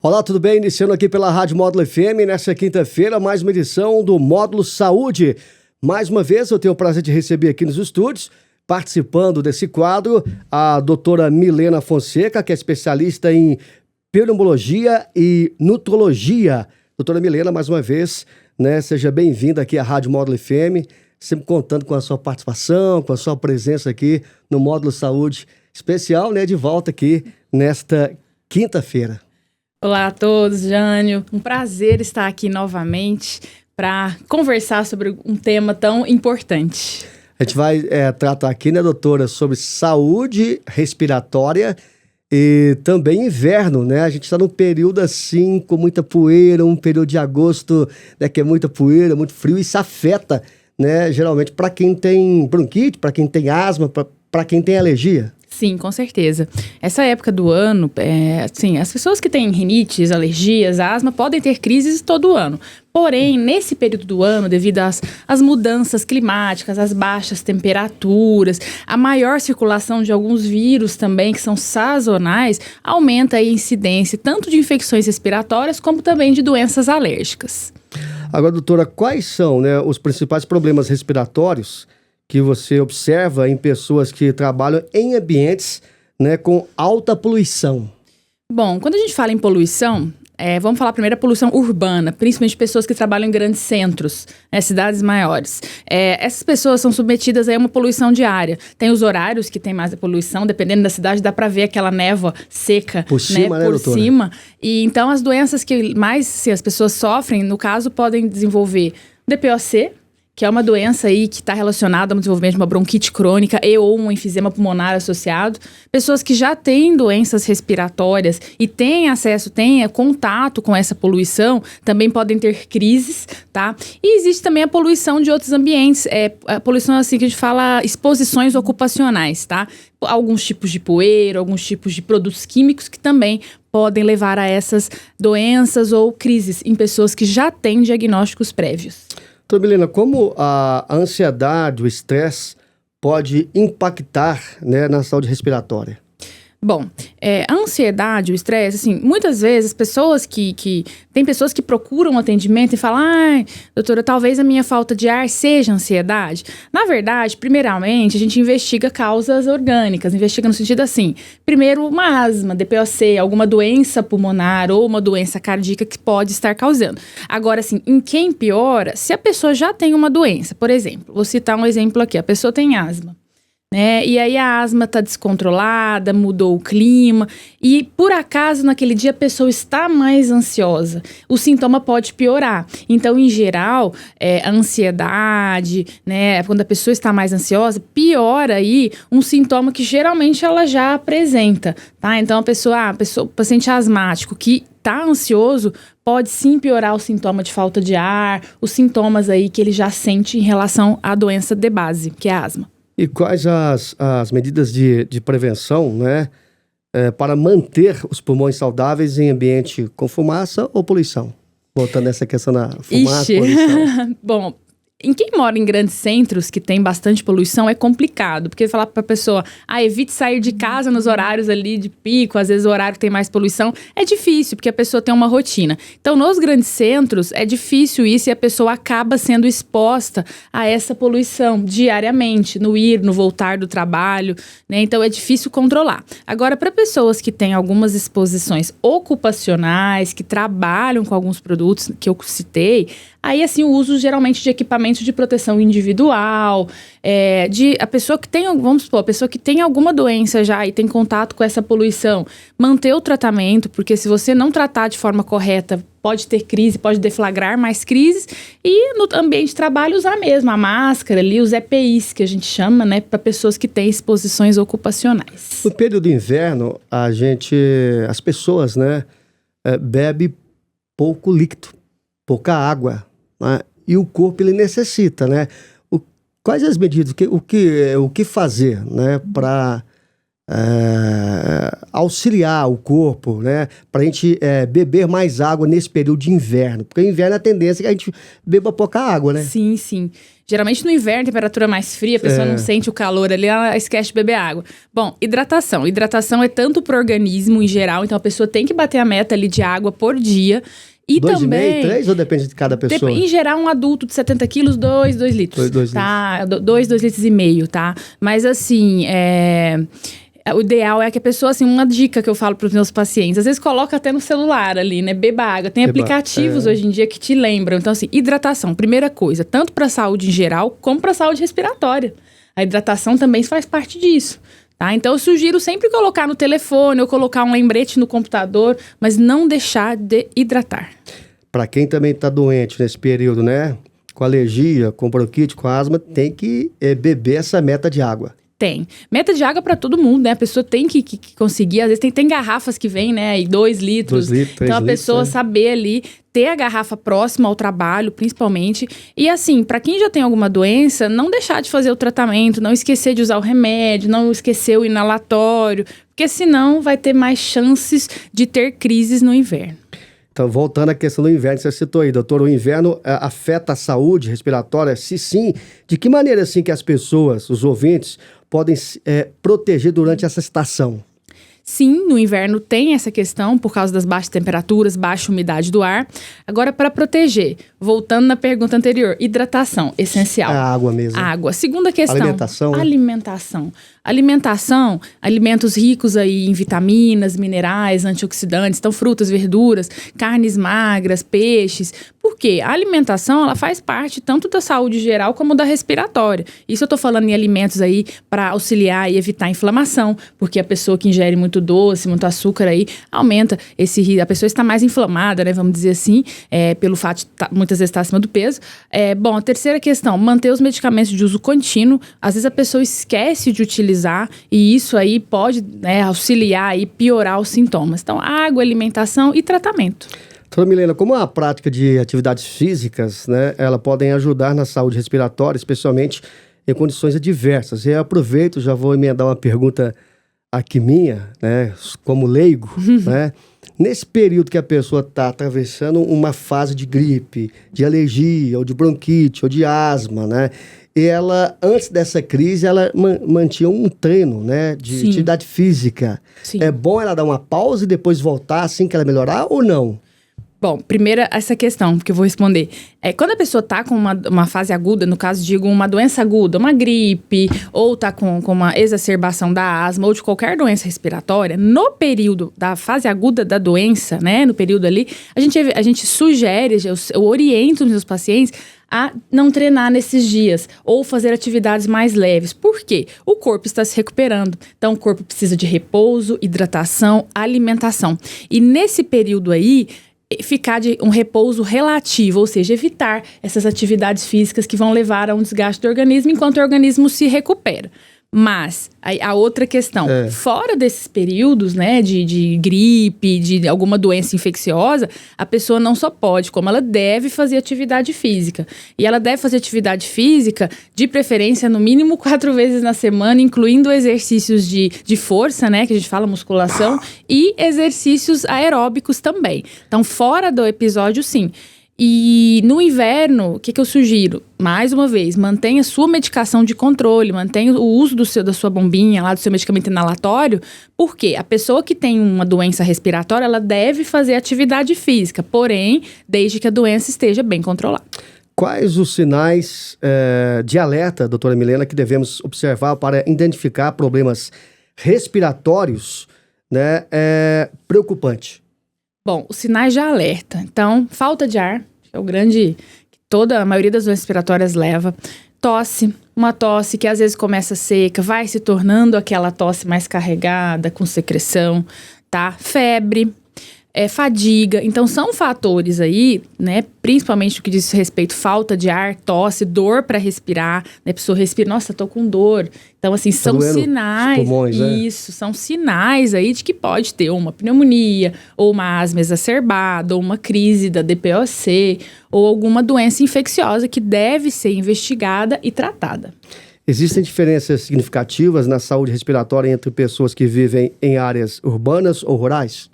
Olá, tudo bem? Iniciando aqui pela Rádio Módulo FM, nesta quinta-feira, mais uma edição do Módulo Saúde. Mais uma vez, eu tenho o prazer de receber aqui nos estúdios, participando desse quadro, a doutora Milena Fonseca, que é especialista em pneumologia e nutrologia. Doutora Milena, mais uma vez, seja bem-vinda aqui à Rádio Módulo FM, sempre contando com a sua participação, com a sua presença aqui no Módulo Saúde especial, de volta aqui nesta quinta-feira. Olá a todos, Jânio. Um prazer estar aqui novamente para conversar sobre um tema tão importante. A gente vai tratar aqui, doutora, sobre saúde respiratória e também inverno, A gente está num período assim, com muita poeira, um período de agosto, que é muita poeira, muito frio, e isso afeta, geralmente para quem tem bronquite, para quem tem asma, para quem tem alergia. Sim, com certeza. Essa época do ano, as pessoas que têm rinites, alergias, asma, podem ter crises todo ano. Porém, nesse período do ano, devido às mudanças climáticas, às baixas temperaturas, a maior circulação de alguns vírus também, que são sazonais, aumenta a incidência tanto de infecções respiratórias como também de doenças alérgicas. Agora, doutora, quais são, os principais problemas respiratórios que você observa em pessoas que trabalham em ambientes, com alta poluição? Bom, quando a gente fala em poluição, vamos falar primeiro da poluição urbana, principalmente pessoas que trabalham em grandes centros, cidades maiores. Essas pessoas são submetidas a uma poluição diária. Tem os horários que tem mais a poluição, dependendo da cidade, dá para ver aquela névoa seca por cima, por cima. E então as doenças que mais as pessoas sofrem, no caso, podem desenvolver DPOC, que é uma doença aí que está relacionada ao desenvolvimento de uma bronquite crônica ou um enfisema pulmonar associado. Pessoas que já têm doenças respiratórias e têm contato com essa poluição, também podem ter crises, tá? E existe também a poluição de outros ambientes, a poluição assim que a gente fala exposições ocupacionais, tá? Alguns tipos de poeira, alguns tipos de produtos químicos que também podem levar a essas doenças ou crises em pessoas que já têm diagnósticos prévios. Doutora Milena, como a ansiedade, o estresse pode impactar, na saúde respiratória? Bom, a ansiedade, o estresse, assim, muitas vezes tem pessoas que procuram atendimento e falam, doutora, talvez a minha falta de ar seja ansiedade. Na verdade, primeiramente, a gente investiga causas orgânicas, investiga no sentido assim, primeiro uma asma, DPOC, alguma doença pulmonar ou uma doença cardíaca que pode estar causando. Agora, assim, em quem piora, se a pessoa já tem uma doença, por exemplo, vou citar um exemplo aqui, a pessoa tem asma. E aí a asma está descontrolada, mudou o clima e por acaso naquele dia a pessoa está mais ansiosa, o sintoma pode piorar. Então, em geral, a ansiedade, quando a pessoa está mais ansiosa, piora aí um sintoma que geralmente ela já apresenta, tá? Então o paciente asmático que está ansioso pode sim piorar o sintoma de falta de ar, os sintomas aí que ele já sente em relação à doença de base, que é a asma. E quais as medidas de prevenção, para manter os pulmões saudáveis em ambiente com fumaça ou poluição? Voltando nessa questão da fumaça, poluição. Bom, em quem mora em grandes centros que tem bastante poluição é complicado, porque falar para a pessoa, evite sair de casa nos horários ali de pico, às vezes o horário que tem mais poluição, é difícil, porque a pessoa tem uma rotina. Então, nos grandes centros, é difícil isso e a pessoa acaba sendo exposta a essa poluição diariamente, no ir, no voltar do trabalho, Então, é difícil controlar. Agora, para pessoas que têm algumas exposições ocupacionais, que trabalham com alguns produtos que eu citei, aí, assim, o uso geralmente de equipamentos de proteção individual, a pessoa que tem, vamos supor, a pessoa que tem alguma doença já e tem contato com essa poluição, manter o tratamento, porque se você não tratar de forma correta, pode ter crise, pode deflagrar mais crises, e no ambiente de trabalho usar mesmo a máscara ali, os EPIs que a gente chama, para pessoas que têm exposições ocupacionais. No período do inverno, as pessoas, bebem pouco líquido, pouca água, e o corpo ele necessita, Quais as medidas, o que fazer, para auxiliar o corpo, né? Para a gente beber mais água nesse período de inverno. Porque o inverno a tendência é que a gente beba pouca água, né? Sim, sim. Geralmente no inverno, temperatura mais fria, a pessoa não sente o calor ali, ela esquece de beber água. Bom, hidratação. Hidratação é tanto pro organismo em geral, então a pessoa tem que bater a meta ali de água por dia. E 2,5, também... 3 ou depende de cada pessoa? Em geral, um adulto de 70 quilos, 2 litros. 2 tá? 2 litros e meio, tá? Mas assim, o ideal é que a pessoa, assim, uma dica que eu falo para os meus pacientes, às vezes coloca até no celular ali, né? Beba água. Tem aplicativos hoje em dia que te lembram. Então, assim, hidratação, primeira coisa, tanto para a saúde em geral, como para a saúde respiratória. A hidratação também faz parte disso. Tá? Então, eu sugiro sempre colocar no telefone ou colocar um lembrete no computador, mas não deixar de hidratar. Para quem também está doente nesse período, né? Com alergia, com bronquite, com asma, tem que beber essa meta de água. Tem. Meta de água para todo mundo, né? A pessoa tem que conseguir. Às vezes tem garrafas que vêm, né? E 2 litros. 2 litros, 3 então a pessoa saber ali, ter a garrafa próxima ao trabalho, principalmente. E assim, para quem já tem alguma doença, não deixar de fazer o tratamento, não esquecer de usar o remédio, não esquecer o inalatório, porque senão vai ter mais chances de ter crises no inverno. Então, voltando à questão do inverno, você citou aí, doutor, o inverno afeta a saúde respiratória? Se sim, de que maneira, assim, que as pessoas, os ouvintes, podem proteger durante essa estação? Sim, no inverno tem essa questão por causa das baixas temperaturas, baixa umidade do ar. Agora, para proteger, voltando na pergunta anterior, hidratação, essencial. É a água mesmo. Água. Segunda questão. Alimentação. Né? Alimentação, alimentos ricos aí em vitaminas, minerais, antioxidantes, então frutas, verduras, carnes magras, peixes. Por quê? A alimentação, ela faz parte tanto da saúde geral como da respiratória. Isso eu tô falando em alimentos aí para auxiliar e evitar a inflamação, porque a pessoa que ingere muito doce, muito açúcar aí, aumenta esse risco. A pessoa está mais inflamada, né, vamos dizer assim, pelo fato de muitas vezes estar acima do peso. Bom, a terceira questão, manter os medicamentos de uso contínuo. Às vezes a pessoa esquece de utilizar e isso aí pode, né, auxiliar e piorar os sintomas. Então, água, alimentação e tratamento. Doutora Milena, como a prática de atividades físicas, né, ela podem ajudar na saúde respiratória, especialmente em condições adversas? E eu aproveito, já vou emendar uma pergunta aqui minha, né, como leigo, né? Nesse período que a pessoa está atravessando uma fase de gripe, de alergia, ou de bronquite, ou de asma, né? E ela, antes dessa crise, ela mantinha um treino, né, de atividade física. Sim. É bom ela dar uma pausa e depois voltar assim que ela melhorar ou não? Bom, primeiro essa questão que eu vou responder. Quando a pessoa tá com uma fase aguda, no caso, digo, uma doença aguda, uma gripe, ou tá com uma exacerbação da asma, ou de qualquer doença respiratória, no período da fase aguda da doença, né, no período ali, a gente sugere, eu oriento os meus pacientes a não treinar nesses dias ou fazer atividades mais leves. Por quê? O corpo está se recuperando. Então, o corpo precisa de repouso, hidratação, alimentação. E nesse período aí, ficar de um repouso relativo, ou seja, evitar essas atividades físicas que vão levar a um desgaste do organismo enquanto o organismo se recupera. Mas, a outra questão, fora desses períodos, né, de gripe, de alguma doença infecciosa, a pessoa não só pode, como ela deve fazer atividade física. E ela deve fazer atividade física, de preferência, no mínimo 4 vezes na semana, incluindo exercícios de força, né, que a gente fala musculação, e exercícios aeróbicos também. Então, fora do episódio, sim. E no inverno, o que eu sugiro? Mais uma vez, mantenha sua medicação de controle, mantenha o uso da sua bombinha, lá do seu medicamento inalatório, porque a pessoa que tem uma doença respiratória, ela deve fazer atividade física, porém, desde que a doença esteja bem controlada. Quais os sinais de alerta, doutora Milena, que devemos observar para identificar problemas respiratórios, né, preocupante? Bom, os sinais de alerta. Então, falta de ar, que é o grande que a maioria das doenças respiratórias leva. Tosse, uma tosse que às vezes começa seca, vai se tornando aquela tosse mais carregada, com secreção, tá? Febre, fadiga. Então, são fatores aí, né? Principalmente o que diz respeito falta de ar, tosse, dor para respirar, né? A pessoa respira, nossa, tô com dor. Então, assim, são sinais. Pulmões, isso, são sinais aí de que pode ter uma pneumonia, ou uma asma exacerbada, ou uma crise da DPOC, ou alguma doença infecciosa que deve ser investigada e tratada. Existem diferenças significativas na saúde respiratória entre pessoas que vivem em áreas urbanas ou rurais?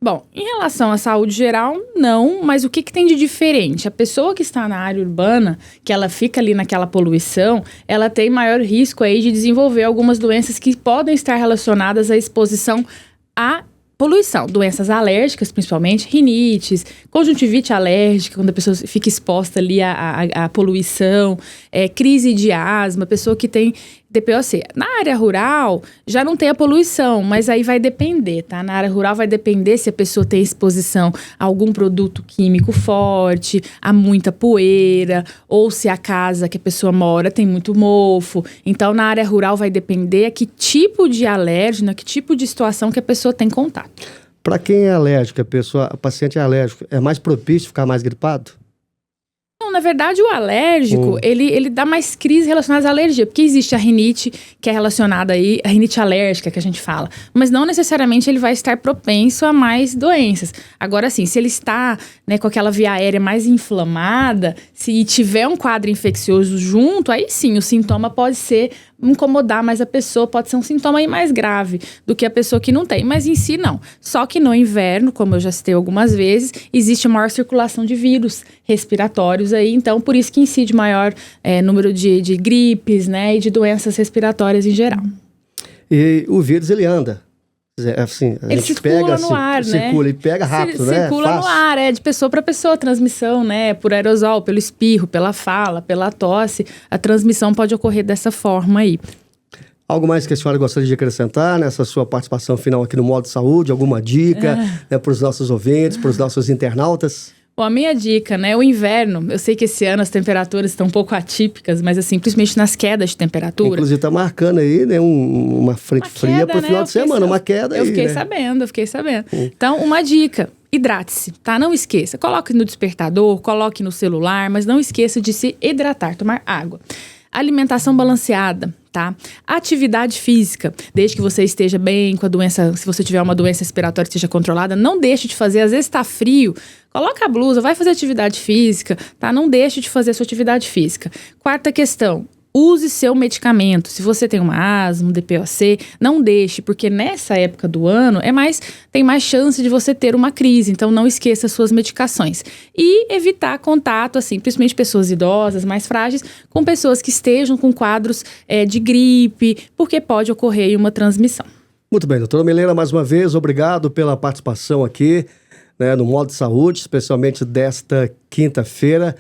Bom, em relação à saúde geral, não, mas o que tem de diferente? A pessoa que está na área urbana, que ela fica ali naquela poluição, ela tem maior risco aí de desenvolver algumas doenças que podem estar relacionadas à exposição à poluição, doenças alérgicas, principalmente, rinites, conjuntivite alérgica, quando a pessoa fica exposta ali à poluição, crise de asma, pessoa que tem DPOC. Na área rural, já não tem a poluição, mas aí vai depender, tá? Na área rural vai depender se a pessoa tem exposição a algum produto químico forte, a muita poeira, ou se a casa que a pessoa mora tem muito mofo. Então, na área rural vai depender a que tipo de alérgeno, a que tipo de situação que a pessoa tem contato. Para quem é alérgico, o paciente é alérgico, é mais propício ficar mais gripado? Não, na verdade, o alérgico, ele dá mais crise relacionada à alergia, porque existe a rinite, que é relacionada aí, a rinite alérgica que a gente fala, mas não necessariamente ele vai estar propenso a mais doenças. Agora, assim, se ele está, né, com aquela via aérea mais inflamada, se tiver um quadro infeccioso junto, aí sim, o sintoma pode ser incomodar mais a pessoa, pode ser um sintoma aí mais grave do que a pessoa que não tem, mas em si não. Só que no inverno, como eu já citei algumas vezes, existe maior circulação de vírus respiratórios aí, então por isso que incide maior número de gripes, né, e de doenças respiratórias em geral. E o vírus, ele anda. Assim, ele circula no ar, né? Circula e pega rápido, né? Circula no ar, de pessoa para pessoa, transmissão, né? Por aerosol, pelo espirro, pela fala, pela tosse. A transmissão pode ocorrer dessa forma aí. Algo mais que a senhora gostaria de acrescentar nessa sua participação final aqui no Modo Saúde? Alguma dica para os nossos ouvintes, para os nossos internautas? Bom, a minha dica, né, o inverno, eu sei que esse ano as temperaturas estão um pouco atípicas, mas assim, principalmente nas quedas de temperatura. Inclusive está marcando aí, né, uma frente fria para o final de semana, uma queda aí, Eu fiquei sabendo. Então, uma dica, hidrate-se, tá? Não esqueça, coloque no despertador, coloque no celular, mas não esqueça de se hidratar, tomar água. Alimentação balanceada, tá? Atividade física, desde que você esteja bem com a doença, se você tiver uma doença respiratória que esteja controlada, não deixe de fazer, às vezes está frio, coloca a blusa, vai fazer atividade física, tá? Não deixe de fazer a sua atividade física. Quarta questão, use seu medicamento. Se você tem uma asma, um DPOC, não deixe, porque nessa época do ano tem mais chance de você ter uma crise. Então, não esqueça suas medicações. E evitar contato, assim, principalmente pessoas idosas, mais frágeis, com pessoas que estejam com quadros de gripe, porque pode ocorrer uma transmissão. Muito bem, doutora Milena, mais uma vez, obrigado pela participação aqui, né, no Modo Saúde, especialmente desta quinta-feira.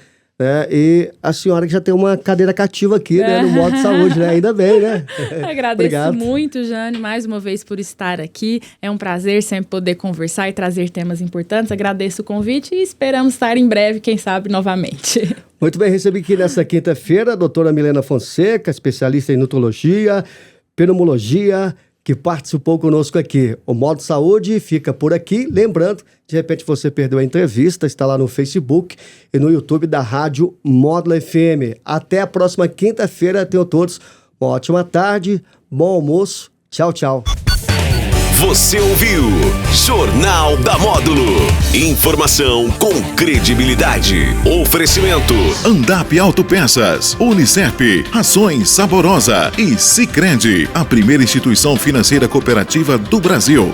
E a senhora que já tem uma cadeira cativa aqui, né, no Modo Saúde, né? Ainda bem, né? Agradeço muito, Jane, mais uma vez por estar aqui. É um prazer sempre poder conversar e trazer temas importantes. Agradeço o convite e esperamos estar em breve, quem sabe, novamente. Muito bem, recebi aqui nessa quinta-feira a doutora Milena Fonseca, especialista em nutologia, pneumologia, que participou conosco aqui. O Modo Saúde fica por aqui. Lembrando, de repente você perdeu a entrevista, está lá no Facebook e no YouTube da Rádio Módulo FM. Até a próxima quinta-feira. Tenham todos uma ótima tarde, bom almoço. Tchau, tchau. Você ouviu Jornal da Módulo. Informação com credibilidade. Oferecimento Andap Autopeças, Unicep, Rações Saborosa e Sicredi, a primeira instituição financeira cooperativa do Brasil.